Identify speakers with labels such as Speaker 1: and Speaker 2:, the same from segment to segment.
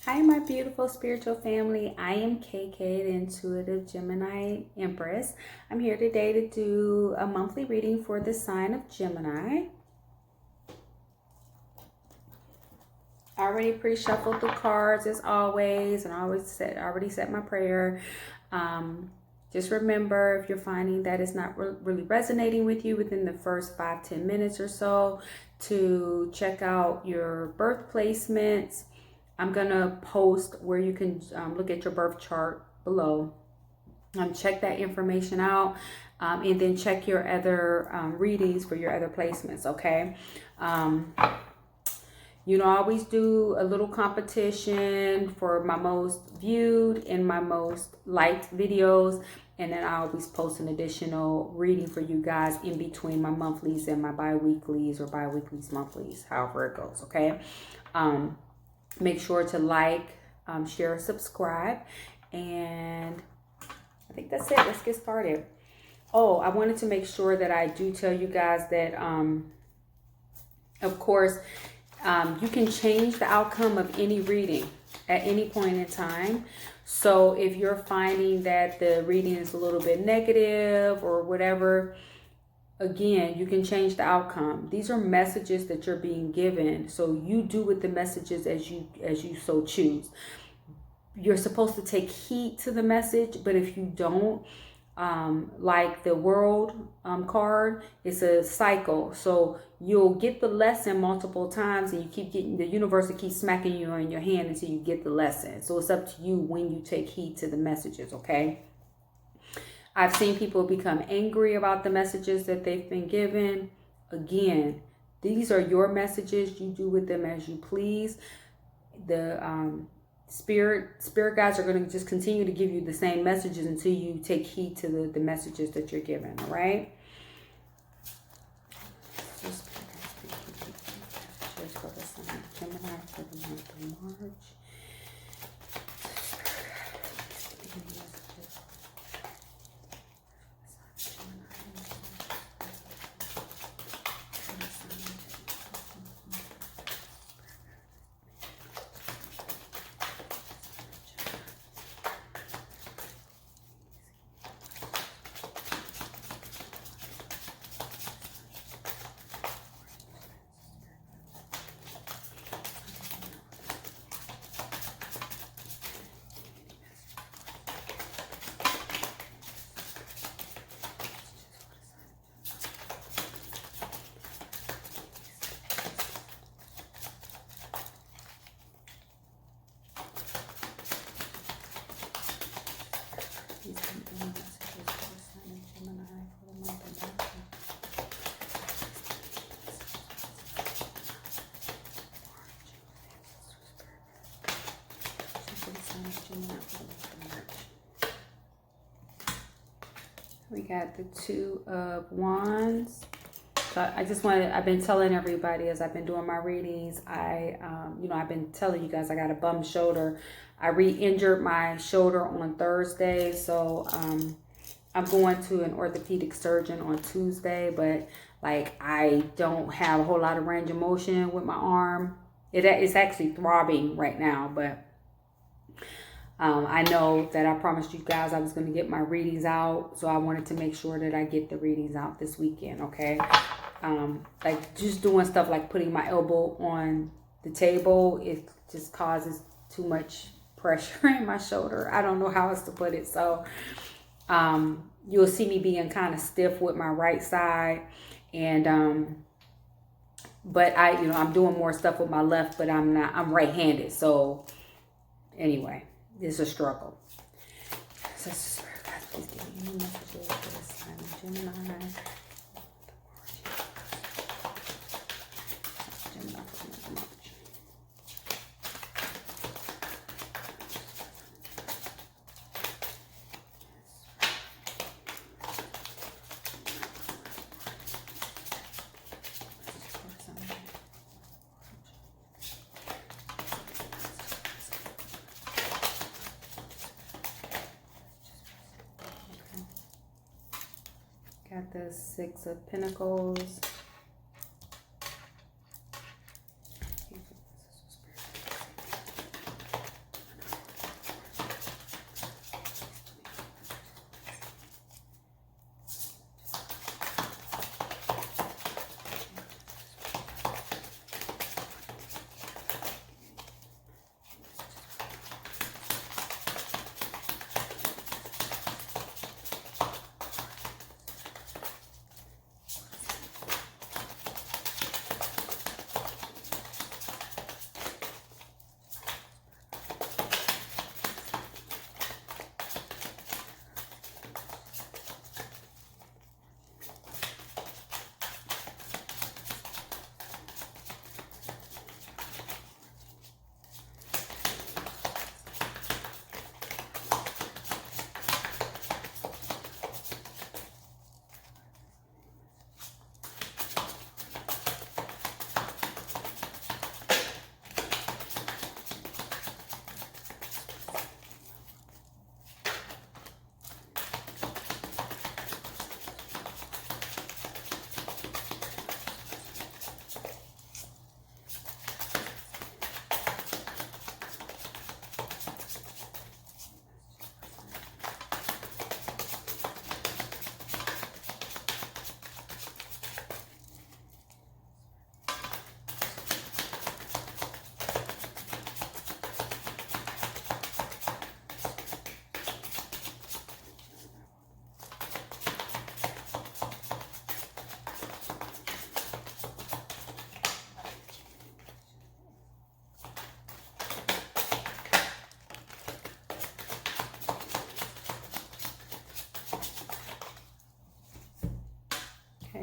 Speaker 1: Hi, my beautiful spiritual family. I am KK, the intuitive Gemini Empress. I'm here today to do a monthly reading for the sign of Gemini. I already pre-shuffled the cards as always, and I already said my prayer. Just remember, if you're finding that it's not really resonating with you within the first 5-10 minutes or so, to check out your birth placements. I'm going to post where you can look at your birth chart below. Check that information out, and then check your other readings for your other placements, okay? I always do a little competition for my most viewed and my most liked videos. And then I always post an additional reading for you guys in between my monthlies and my bi-weeklies or bi-weeklies, monthlies, however it goes, okay? Make sure to like, share, subscribe. And I think that's it. Let's get started. Oh, I wanted to make sure that I do tell you guys that, of course, you can change the outcome of any reading at any point in time. So if you're finding that the reading is a little bit negative or whatever, again, you can change the outcome. These are messages that you're being given. So you do with the messages as you so choose. You're supposed to take heed to the message, but if you don't, like the world card, it's a cycle. So you'll get the lesson multiple times, and you keep getting, the universe will keep smacking you on your hand until you get the lesson. So it's up to you when you take heed to the messages, okay? I've seen people become angry about the messages that they've been given. Again, these are your messages. You do with them as you please. The spirit guides are going to just continue to give you the same messages until you take heed to the messages that you're given, all right? Just for the sign of Gemini for the month of March. We got the Two of Wands. So I've been telling everybody as I've been doing my readings, I've been telling you guys I got a bum shoulder. I re-injured my shoulder on Thursday, so I'm going to an orthopedic surgeon on Tuesday, but like I don't have a whole lot of range of motion with my arm. It's actually throbbing right now, but I know that I promised you guys I was going to get my readings out, so I wanted to make sure that I get the readings out this weekend, okay? Like just doing stuff like putting my elbow on the table, it just causes too much pressure in my shoulder. I don't know how else to put it. So you'll see me being kind of stiff with my right side, and but I'm doing more stuff with my left, but I'm right-handed. So anyway, it's a struggle. So please give me any messages for the sign of Gemini. Got the Six of Pentacles.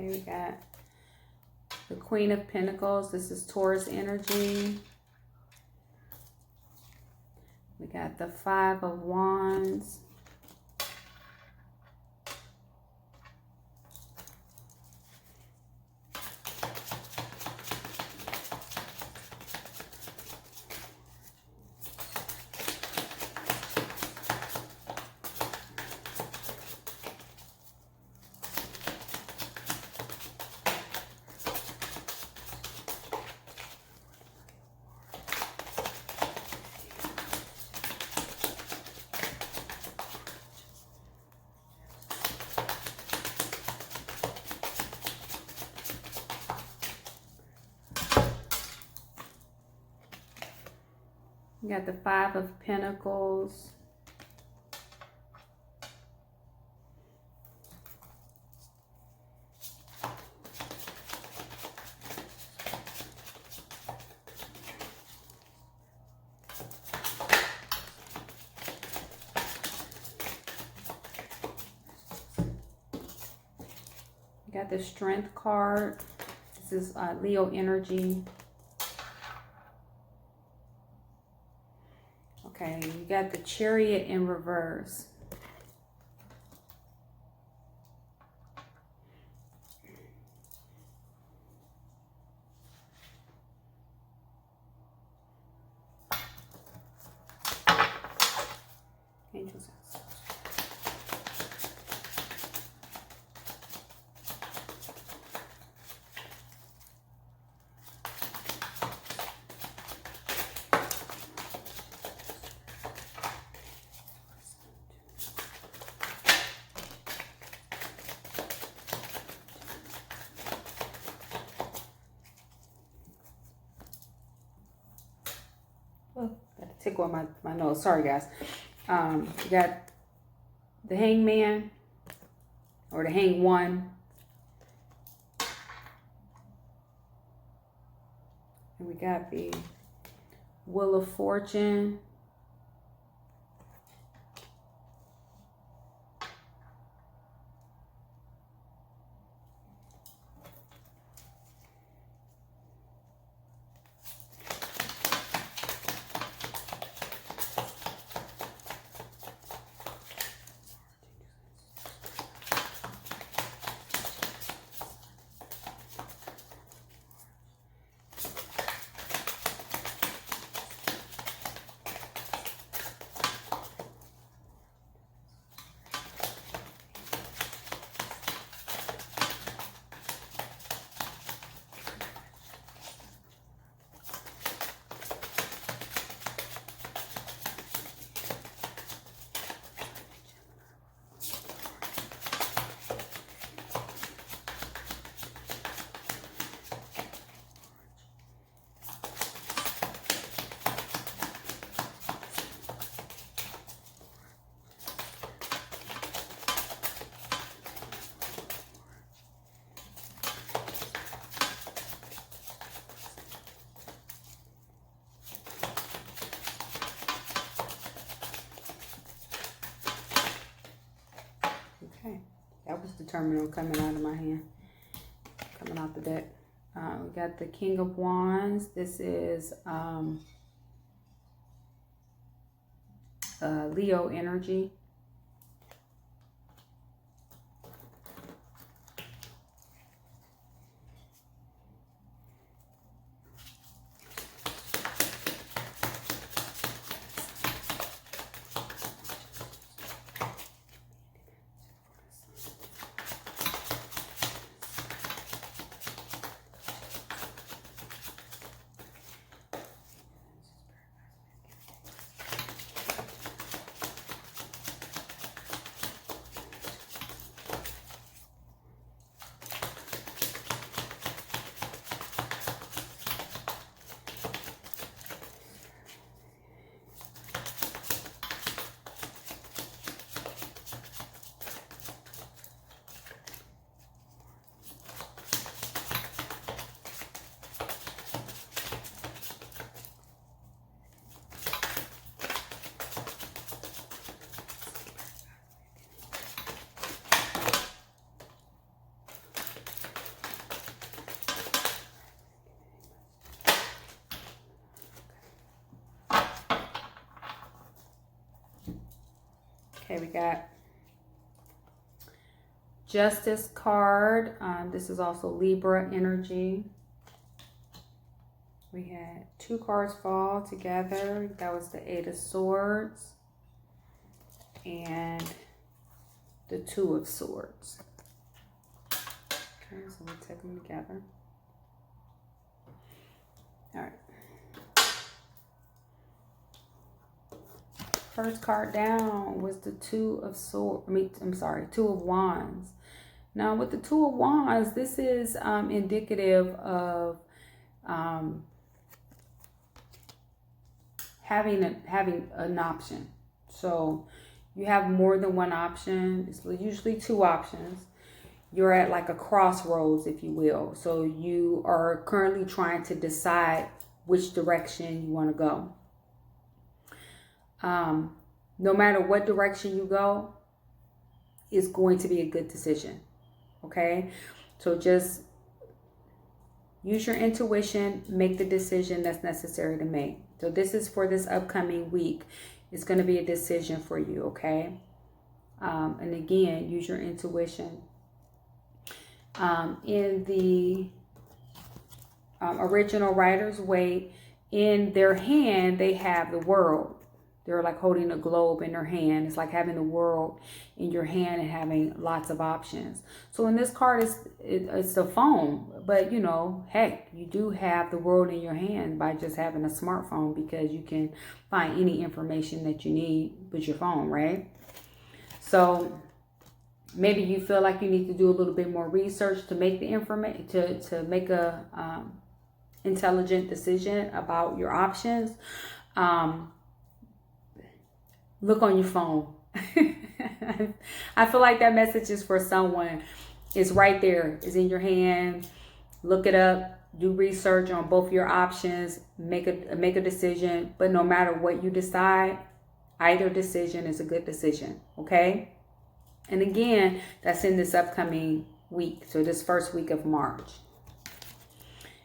Speaker 1: Okay, we got the Queen of Pentacles. This is Taurus energy. We got the Five of Wands. We got the Five of Pentacles. We got the Strength card. This is Leo energy. Okay, you got the Chariot in reverse. Angels. Oh, got a tickle on my nose. Sorry, guys. You got the Hangman or the Hang One. And we got the Wheel of Fortune. Okay, that was the terminal coming out of my hand, coming out the deck. We got the King of Wands. This is Leo energy. Okay, we got Justice card. This is also Libra energy. We had 2 cards fall together. That was the 8 of Swords and the 2 of Swords. Okay, so we'll take them together. All right. First card down was the 2 of Swords. I'm sorry, 2 of Wands. Now with the 2 of Wands, this is indicative of having an option. So you have more than one option. It's usually 2 options. You're at like a crossroads, if you will. So you are currently trying to decide which direction you want to go. No matter what direction you go, it's going to be a good decision. Okay? So just use your intuition, make the decision that's necessary to make. So this is for this upcoming week. It's going to be a decision for you, okay? And again, use your intuition. In the original Rider's Waite, in their hand, they have the world. They're like holding a globe in their hand. It's like having the world in your hand and having lots of options. So in this card, it's a phone. But, you know, heck, you do have the world in your hand by just having a smartphone, because you can find any information that you need with your phone, right? So maybe you feel like you need to do a little bit more research to make the information, to make a intelligent decision about your options. Look on your phone. I feel like that message is for someone. It's right there. It's in your hand. Look it up. Do research on both your options. Make a decision. But no matter what you decide, either decision is a good decision. Okay? And again, that's in this upcoming week. So this first week of March.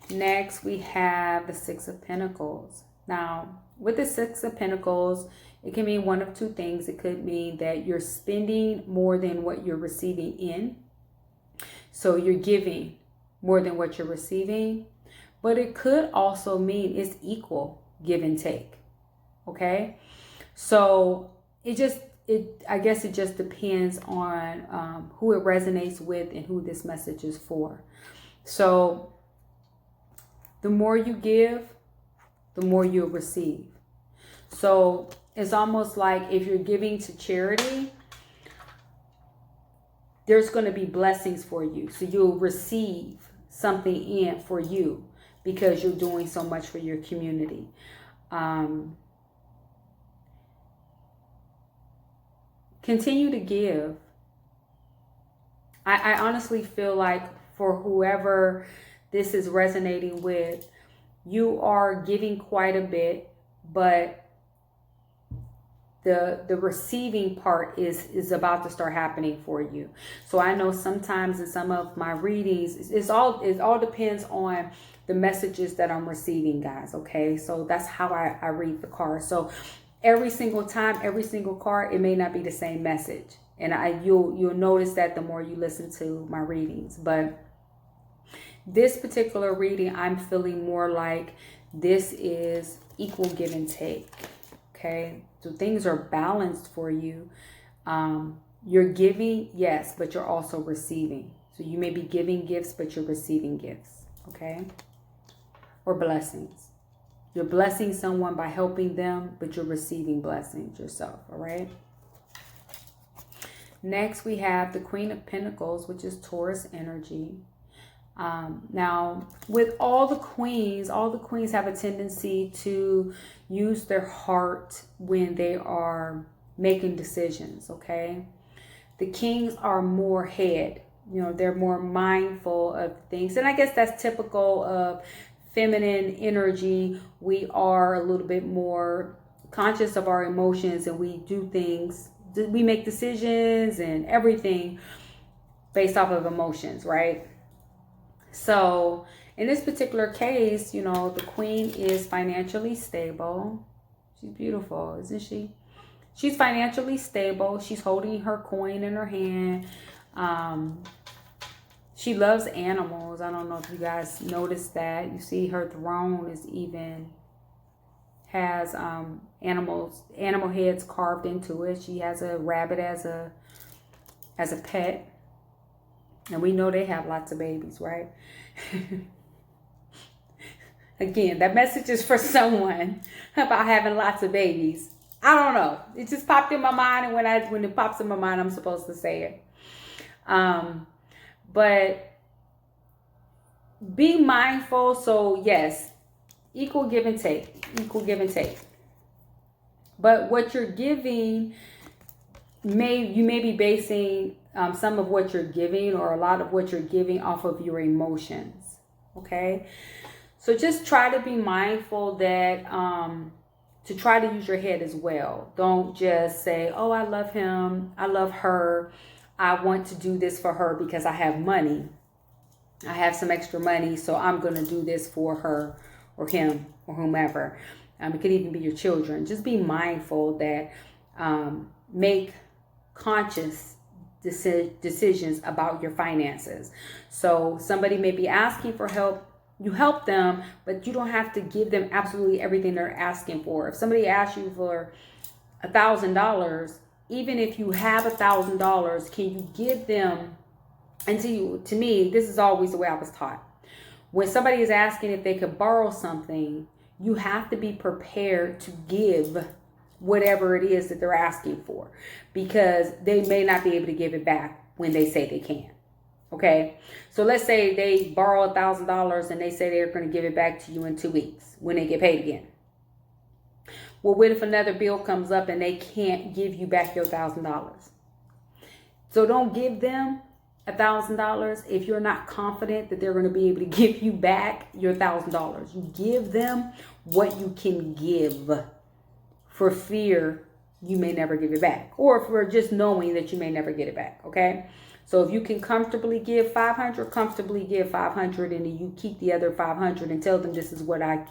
Speaker 1: Next, we have the 6 of Pentacles. Now, with the 6 of Pentacles, it can mean one of 2 things. It could mean that you're spending more than what you're receiving in. So you're giving more than what you're receiving. But it could also mean it's equal give and take. Okay? So I guess it just depends on who it resonates with and who this message is for. So the more you give, the more you'll receive. So it's almost like if you're giving to charity, there's going to be blessings for you. So you'll receive something in for you because you're doing so much for your community. Continue to give. I honestly feel like for whoever this is resonating with, you are giving quite a bit, but the receiving part is about to start happening for you. So I know sometimes in some of my readings, it all depends on the messages that I'm receiving, guys. Okay, so that's how I read the card. So every single time, every single card, it may not be the same message, and you'll notice that the more you listen to my readings. But this particular reading, I'm feeling more like this is equal give and take. Okay, so things are balanced for you. You're giving, yes, but you're also receiving. So you may be giving gifts, but you're receiving gifts. Okay, or blessings. You're blessing someone by helping them, but you're receiving blessings yourself. All right. Next, we have the Queen of Pentacles, which is Taurus energy. Now, with all the queens have a tendency to use their heart when they are making decisions, okay? The kings are more head, you know, they're more mindful of things. And I guess that's typical of feminine energy. We are a little bit more conscious of our emotions, and we do things, we make decisions and everything based off of emotions, right? So in this particular case, you know, the queen is financially stable. She's beautiful, isn't she? She's financially stable. She's holding her coin in her hand. She loves animals. I don't know if you guys noticed that. You see her throne is even has animal heads carved into it. She has a rabbit as a pet. And we know they have lots of babies, right? Again, that message is for someone about having lots of babies. I don't know. It just popped in my mind, and when it pops in my mind, I'm supposed to say it. But be mindful. So yes, equal give and take. Equal give and take. But what you're giving, you may be basing some of what you're giving, or a lot of what you're giving, off of your emotions. Okay? So just try to be mindful that to try to use your head as well. Don't just say, oh, I love him, I love her, I want to do this for her because I have money. I have some extra money, so I'm going to do this for her or him or whomever. It could even be your children. Just be mindful that make conscious decisions about your finances. So somebody may be asking for help. You help them, but you don't have to give them absolutely everything they're asking for. If somebody asks you for $1,000, even if you have $1,000, can you give them? And to me, this is always the way I was taught. When somebody is asking if they could borrow something, you have to be prepared to give whatever it is that they're asking for, because they may not be able to give it back when they say they can. Okay, so let's say they borrow $1,000 and they say they're going to give it back to you in 2 weeks when they get paid again. Well, what if another bill comes up and they can't give you back your $1,000? So don't give them $1,000 if you're not confident that they're going to be able to give you back your $1,000. You give them what you can give, for fear you may never give it back, or for just knowing that you may never get it back. Okay. So if you can comfortably give 500, comfortably give 500, and then you keep the other 500 and tell them this is what I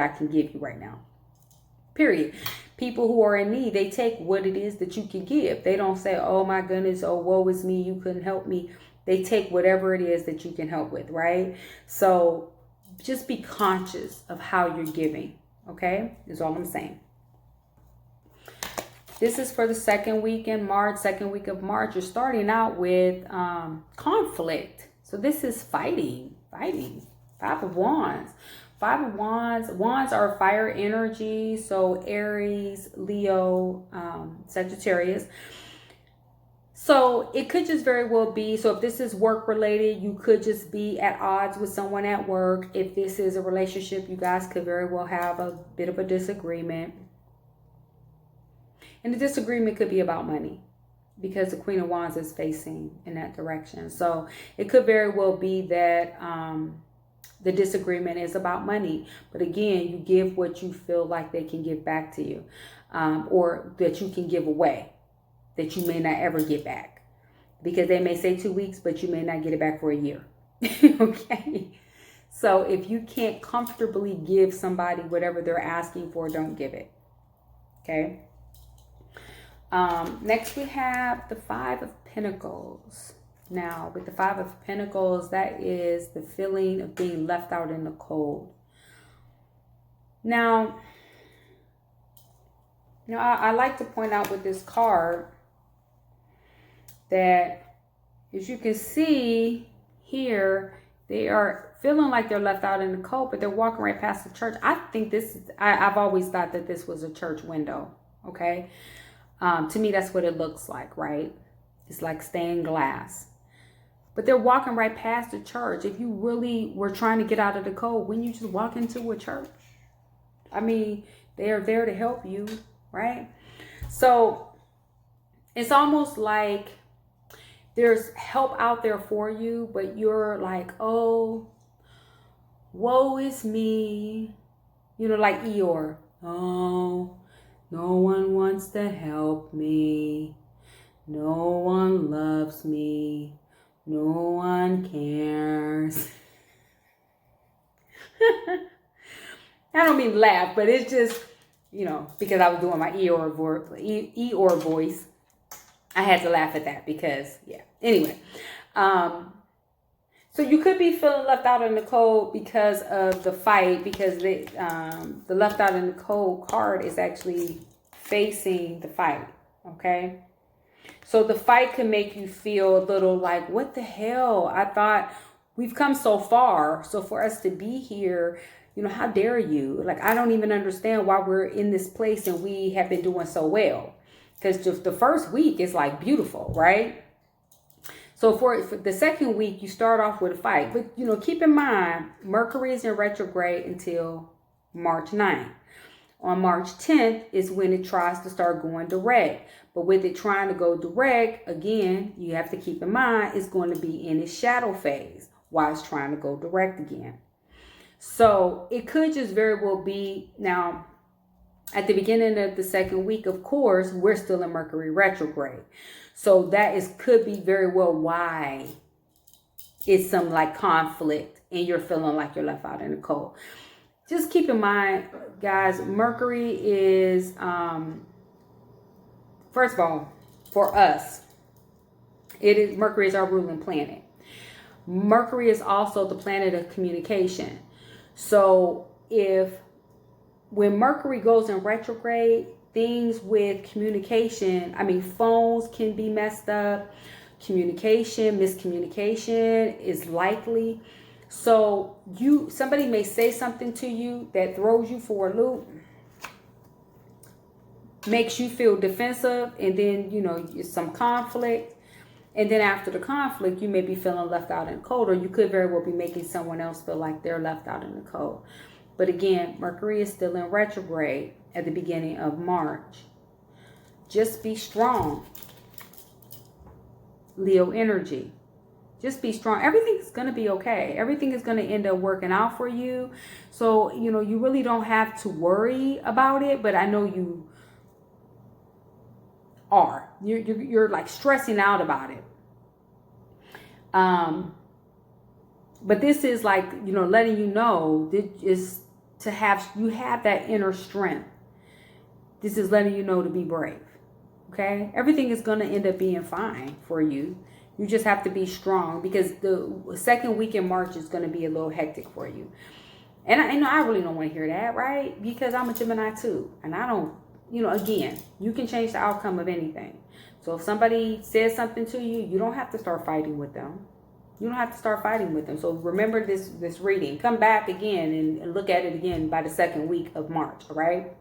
Speaker 1: can give you right now. Period. People who are in need, they take what it is that you can give. They don't say, oh my goodness, oh woe is me, you couldn't help me. They take whatever it is that you can help with, right? So just be conscious of how you're giving. Okay, is all I'm saying. This is for the second week of March. You're starting out with conflict. So this is fighting. 5 of Wands. 5 of Wands. Wands are fire energy. So Aries, Leo, Sagittarius. So it could just very well be, so if this is work related, you could just be at odds with someone at work. If this is a relationship, you guys could very well have a bit of a disagreement. And the disagreement could be about money, because the Queen of Wands is facing in that direction. So it could very well be that the disagreement is about money. But again, you give what you feel like they can give back to you, or that you can give away, that you may not ever get back. Because they may say 2 weeks, but you may not get it back for a year. Okay? So if you can't comfortably give somebody whatever they're asking for, don't give it. Okay? Next we have the 5 of Pentacles. Now with the 5 of Pentacles, that is the feeling of being left out in the cold. Now, I like to point out with this card that, as you can see here, they are feeling like they're left out in the cold, but they're walking right past the church. I think I've always thought that this was a church window. Okay. To me, that's what it looks like, right? It's like stained glass. But they're walking right past the church. If you really were trying to get out of the cold, wouldn't you just walk into a church? I mean, they are there to help you, right? So it's almost like there's help out there for you, but you're like, oh, woe is me. Like Eeyore. Oh, no one wants to help me. No one loves me. No one cares. I don't mean laugh, but it's just, you know, because I was doing my Eeyore voice. I had to laugh at that because, yeah. Anyway, so you could be feeling left out in the cold because of the fight, because the left out in the cold card is actually facing the fight, okay? So the fight can make you feel a little like, what the hell? I thought we've come so far. So for us to be here, you know, how dare you? Like, I don't even understand why we're in this place and we have been doing so well. Because just the first week is like beautiful, right? So for the second week, you start off with a fight. But, you know, keep in mind, Mercury is in retrograde until March 9th. On March 10th is when it tries to start going direct. But with it trying to go direct, again, you have to keep in mind it's going to be in its shadow phase while it's trying to go direct again. So it could just very well be, now, at the beginning of the second week, of course, we're still in Mercury retrograde. So that could be very well why it's some like conflict and you're feeling like you're left out in the cold. Just keep in mind, guys, Mercury is, first of all, for us, Mercury is our ruling planet. Mercury is also the planet of communication. So when Mercury goes in retrograde, things with communication, I mean, phones can be messed up. Miscommunication is likely. So somebody may say something to you that throws you for a loop, makes you feel defensive, and then, you know, some conflict. And then after the conflict, you may be feeling left out in the cold, or you could very well be making someone else feel like they're left out in the cold. But again, Mercury is still in retrograde at the beginning of March. Just be strong. Leo energy. Just be strong. Everything's going to be okay. Everything is going to end up working out for you. So, you know, you really don't have to worry about it. But I know you are. You're like stressing out about it. But this is like, you know, letting you know that is you have that inner strength. This is letting you know to be brave. Okay? Everything is going to end up being fine for you. You just have to be strong, because the second week in March is going to be a little hectic for you. And I really don't want to hear that, right? Because I'm a Gemini too. And I don't, you know, again, you can change the outcome of anything. So if somebody says something to you, you don't have to start fighting with them. You don't have to start fighting with them. So remember this reading. Come back again and look at it again by the second week of March, all right?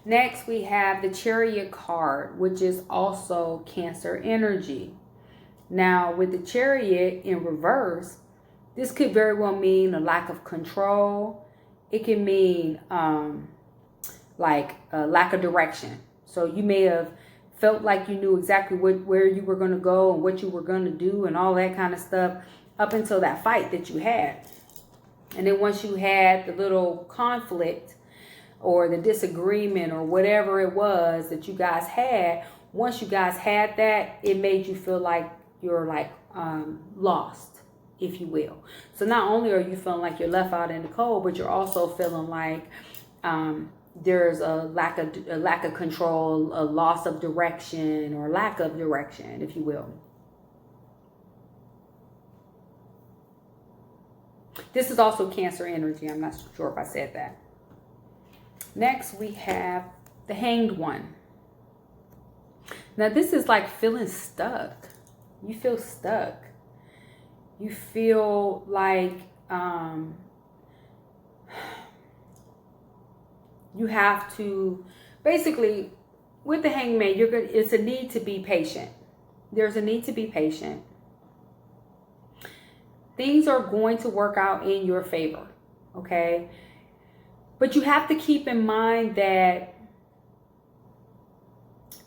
Speaker 1: Next, we have the Chariot card, which is also Cancer energy. Now, with the Chariot in reverse, this could very well mean a lack of control. It can mean like a lack of direction. So you may have felt like you knew exactly where you were going to go and what you were going to do and all that kind of stuff up until that fight that you had. And then once you had the little conflict or the disagreement or whatever it was that you guys had, once you guys had that, it made you feel like you're like lost, if you will. So not only are you feeling like you're left out in the cold, but you're also feeling like there's a lack of control, a loss of direction, or lack of direction, if you will. This is also Cancer energy. I'm not sure if I said that. Next, we have the Hanged One. Now, this is like feeling stuck. You feel stuck. You feel like you have to, basically, with the Hangman, it's a need to be patient. There's a need to be patient. Things are going to work out in your favor, okay? But you have to keep in mind that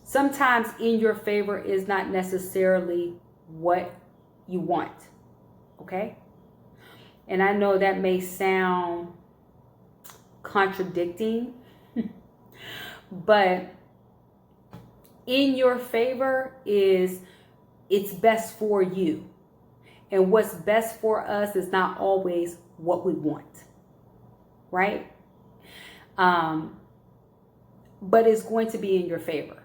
Speaker 1: sometimes in your favor is not necessarily what you want, okay? And I know that may sound contradicting, but in your favor is it's best for you. And what's best for us is not always what we want, right? but it's going to be in your favor.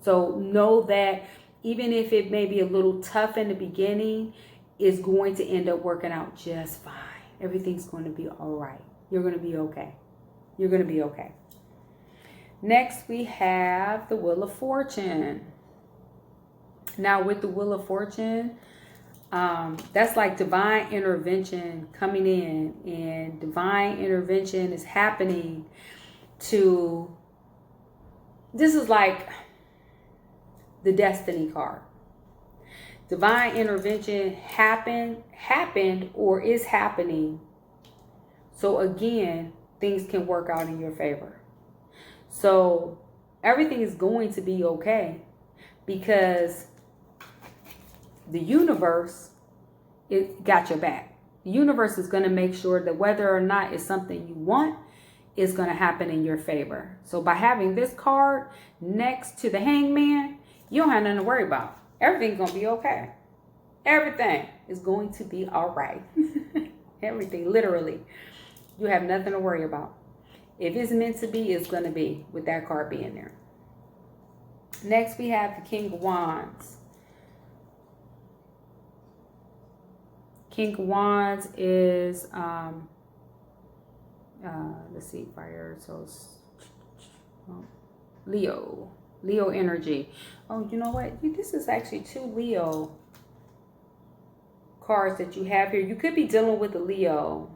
Speaker 1: So know that even if it may be a little tough in the beginning, it's going to end up working out just fine. Everything's going to be all right. You're going to be okay. You're going to be okay. Next, we have the Wheel of Fortune. Now, with the Wheel of Fortune, that's like divine intervention coming in, and divine intervention is happening to, this is like the Destiny card. Divine intervention happened or is happening. So again, things can work out in your favor. So everything is going to be okay, because the universe, it got your back. The universe is going to make sure that whether or not it's something you want, is going to happen in your favor. So by having this card next to the Hangman, you don't have nothing to worry about. Everything's going to be okay. Everything is going to be all right. Everything, literally. You have nothing to worry about. If it's meant to be, it's going to be, with that card being there. Next, we have the King of Wands. King of Wands is, let's see, fire, so Leo energy. Oh, you know what? This is actually 2 Leo cards that you have here. You could be dealing with a Leo,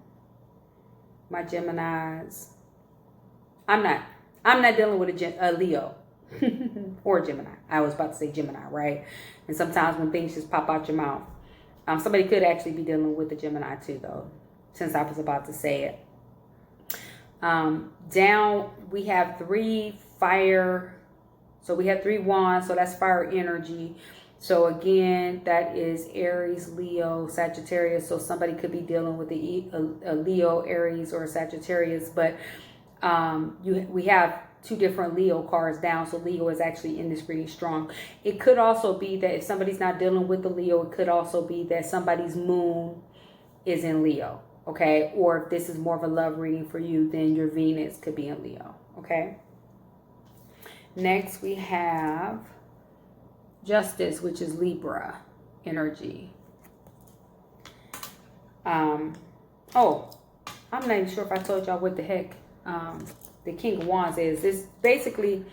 Speaker 1: my Geminis. I'm not dealing with a Leo or a Gemini. I was about to say Gemini, right? And sometimes when things just pop out your mouth. Somebody could actually be dealing with a Gemini too, though, since I was about to say it. Down, we have 3 fire. So we have 3 wands. So that's fire energy. So again, that is Aries, Leo, Sagittarius. So somebody could be dealing with a Leo, Aries, or a Sagittarius. But we have 2 different Leo cards down. So Leo is actually in this reading strong. It could also be that if somebody's not dealing with the Leo, it could also be that somebody's moon is in Leo. Okay. Or if this is more of a love reading for you, then your Venus could be in Leo. Okay. Next, we have Justice, which is Libra energy. I'm not even sure if I told y'all what the heck the King of Wands is. It's basically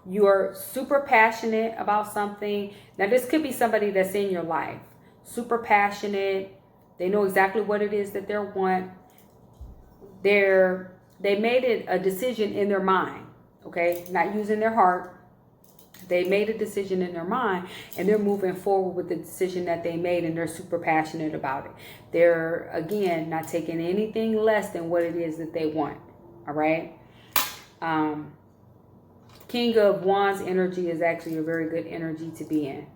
Speaker 1: you're super passionate about something. Now, this could be somebody that's in your life. Super passionate. They know exactly what it is that they want. They made it a decision in their mind. Okay, not using their heart. They made a decision in their mind, and they're moving forward with the decision that they made, and they're super passionate about it. They're, again, not taking anything less than what it is that they want. All right. King of Wands energy is actually a very good energy to be in.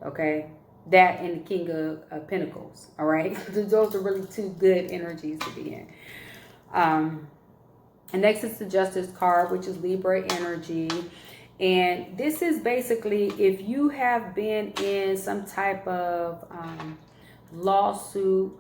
Speaker 1: Okay. That and the King of Pentacles. All right. Those are really 2 good energies to be in. And next is the Justice card, which is Libra energy. And this is basically if you have been in some type of lawsuit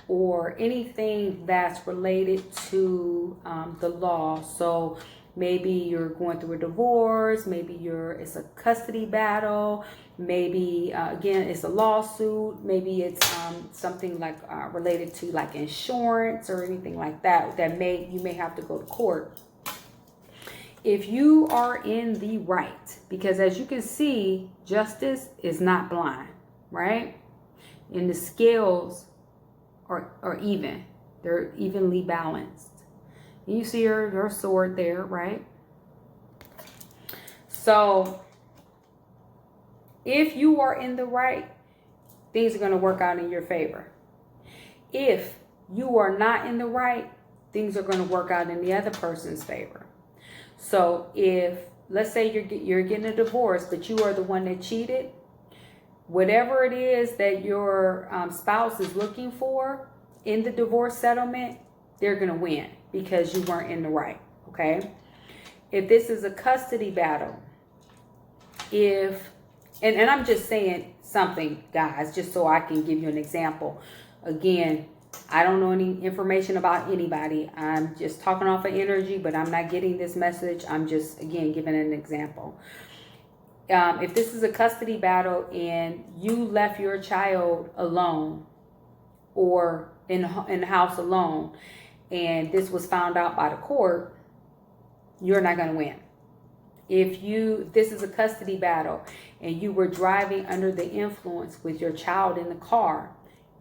Speaker 1: or anything that's related to the law. So maybe you're going through a divorce, maybe it's a custody battle, maybe again it's a lawsuit, maybe it's something like related to like insurance or anything like that you may have to go to court. If you are in the right, because as you can see, justice is not blind, right? And the scales are even. They're evenly balanced. And you see her sword there, right? So if you are in the right, things are going to work out in your favor. If you are not in the right, things are going to work out in the other person's favor. So if, let's say you're getting a divorce, but you are the one that cheated, whatever it is that your spouse is looking for in the divorce settlement, they're going to win because you weren't in the right. Okay. If this is a custody battle, and I'm just saying something, guys, just so I can give you an example. Again, I don't know any information about anybody. I'm just talking off of energy, but I'm not getting this message. I'm just, again, giving an example. If this is a custody battle and you left your child alone or in the house alone, and this was found out by the court, you're not going to win. If this is a custody battle and you were driving under the influence with your child in the car,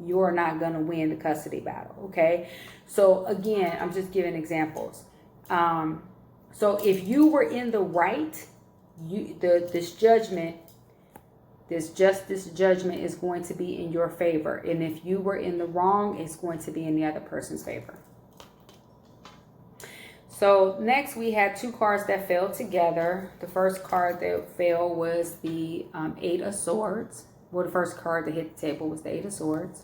Speaker 1: you're not going to win the custody battle, okay? So again, I'm just giving examples. So if you were in the right, this justice judgment is going to be in your favor. And if you were in the wrong, it's going to be in the other person's favor. So next we had two cards that fell together. The first card that fell was the Eight of Swords. Well, the first card that hit the table was the Eight of Swords.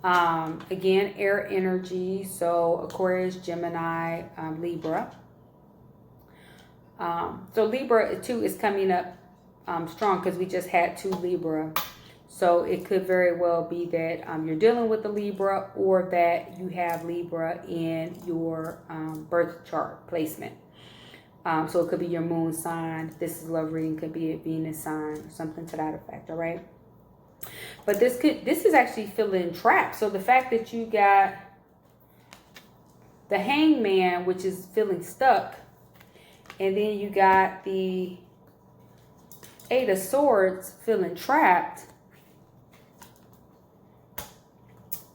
Speaker 1: Again, air energy. So Aquarius, Gemini, Libra. So Libra too is coming up strong because we just had two Libra. So it could very well be that you're dealing with the Libra, or that you have Libra in your birth chart placement. So it could be your moon sign. This is love reading, could be a Venus sign or something to that effect, all right? But this is actually feeling trapped. So the fact that you got the Hangman, which is feeling stuck, and then you got the Eight of Swords feeling trapped.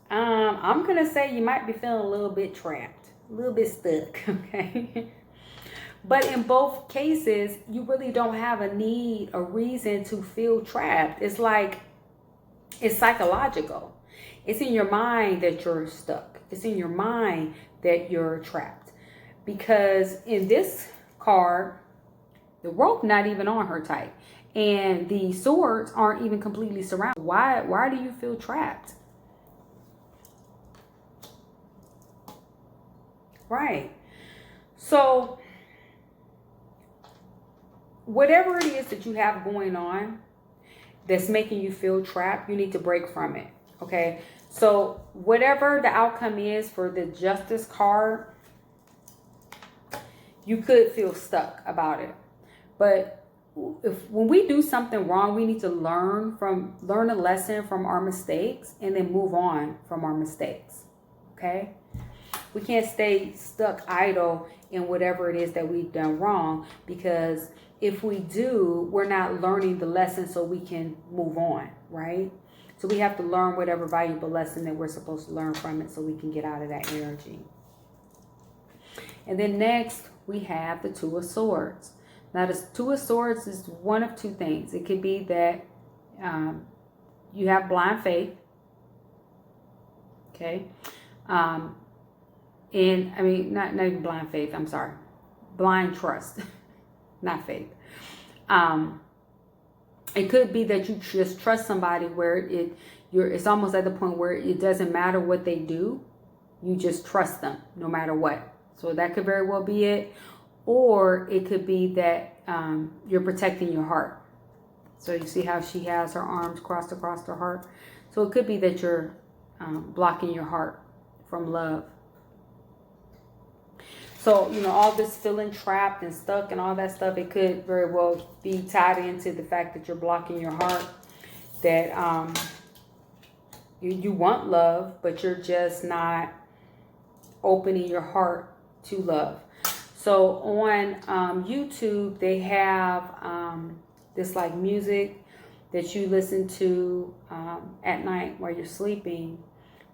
Speaker 1: I'm going to say you might be feeling a little bit trapped, a little bit stuck, okay? But in both cases, you really don't have a reason to feel trapped. It's like, it's psychological. It's in your mind that you're stuck. It's in your mind that you're trapped. Because in this card, the rope not even on her tight. And the swords aren't even completely surrounded. Why do you feel trapped? Right. So whatever it is that you have going on that's making you feel trapped, you need to break from it. Okay. So whatever the outcome is for the Justice card, you could feel stuck about it. But when we do something wrong, we need to learn a lesson from our mistakes and then move on from our mistakes. Okay. We can't stay stuck idle in whatever it is that we've done wrong, because if we do, we're not learning the lesson so we can move on, right? So we have to learn whatever valuable lesson that we're supposed to learn from it so we can get out of that energy. And then next we have the Two of Swords. Now the Two of Swords is one of two things. It could be that you have blind faith. Okay. And I mean, not even blind faith, I'm sorry. Blind trust, not faith. It could be that you just trust somebody where it's almost at the point where it doesn't matter what they do. You just trust them no matter what. So that could very well be it. Or it could be that you're protecting your heart. So you see how she has her arms crossed across her heart. So it could be that you're blocking your heart from love. So, you know, all this feeling trapped and stuck and all that stuff, it could very well be tied into the fact that you're blocking your heart. That you want love, but you're just not opening your heart to love. So on YouTube, they have this like music that you listen to at night while you're sleeping.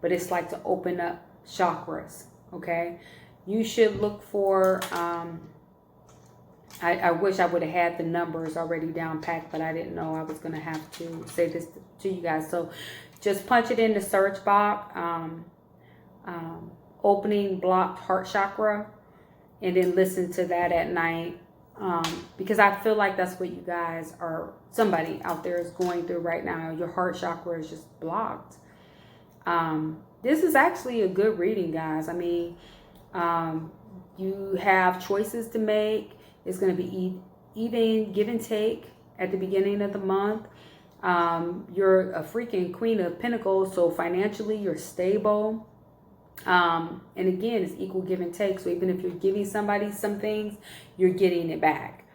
Speaker 1: But it's like to open up chakras, okay? You should look for, I wish I would have had the numbers already down packed, but I didn't know I was going to have to say this to you guys. So just punch it in the search box, opening blocked heart chakra, and then listen to that at night. Because I feel like that's what you guys are, somebody out there is going through right now. Your heart chakra is just blocked. This is actually a good reading, guys. I mean, you have choices to make. It's going to be even give and take at the beginning of the month. You're a freaking Queen of Pentacles, so financially you're stable. And again, it's equal give and take. So even if you're giving somebody some things, you're getting it back.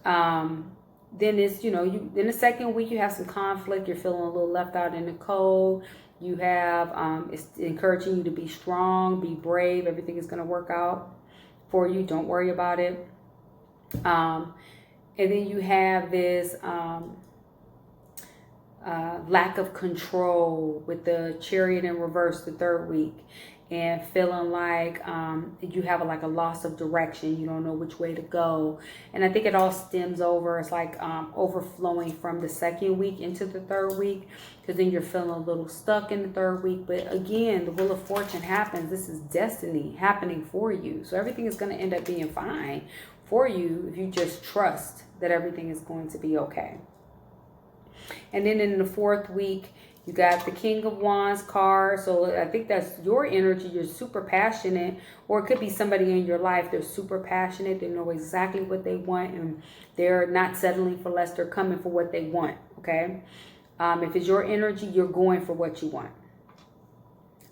Speaker 1: Then it's, in the second week, you have some conflict. You're feeling a little left out in the cold. You have, it's encouraging you to be strong, be brave. Everything is going to work out for you. Don't worry about it. And then you have this lack of control with the Chariot in reverse the third week, and feeling like you have a loss of direction. You don't know which way to go. And I think it all stems over. It's like overflowing from the second week into the third week, because then you're feeling a little stuck in the third week. But again, the Wheel of Fortune happens. This is destiny happening for you. So everything is going to end up being fine for you if you just trust that everything is going to be okay. And then in the fourth week, you got the King of Wands card. So I think that's your energy. You're super passionate, or it could be somebody in your life. They're super passionate. They know exactly what they want, and they're not settling for less. They're coming for what they want, okay? If it's your energy, you're going for what you want.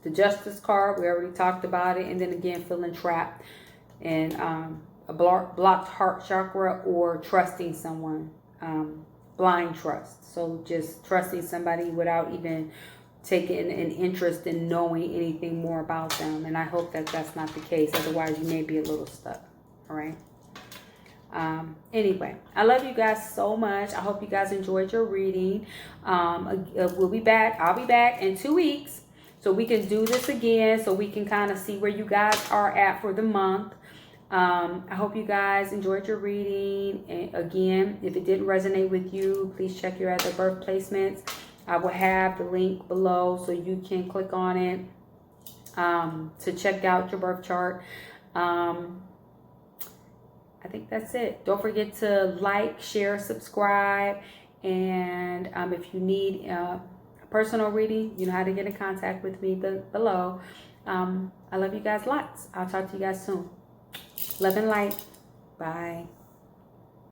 Speaker 1: The Justice card, we already talked about it. And then again, feeling trapped and a blocked heart chakra, or trusting someone. Blind trust. So just trusting somebody without even taking an interest in knowing anything more about them. And I hope that that's not the case. Otherwise, you may be a little stuck. All right. Anyway, I love you guys so much. I hope you guys enjoyed your reading. We'll be back. I'll be back in 2 weeks, so we can do this again, so we can kind of see where you guys are at for the month. I hope you guys enjoyed your reading. And again, if it didn't resonate with you, please check your other birth placements. I will have the link below so you can click on it to check out your birth chart. I think that's it. Don't forget to like, share, subscribe. And if you need a personal reading, you know how to get in contact with me below. I love you guys lots. I'll talk to you guys soon. Love and light. Bye.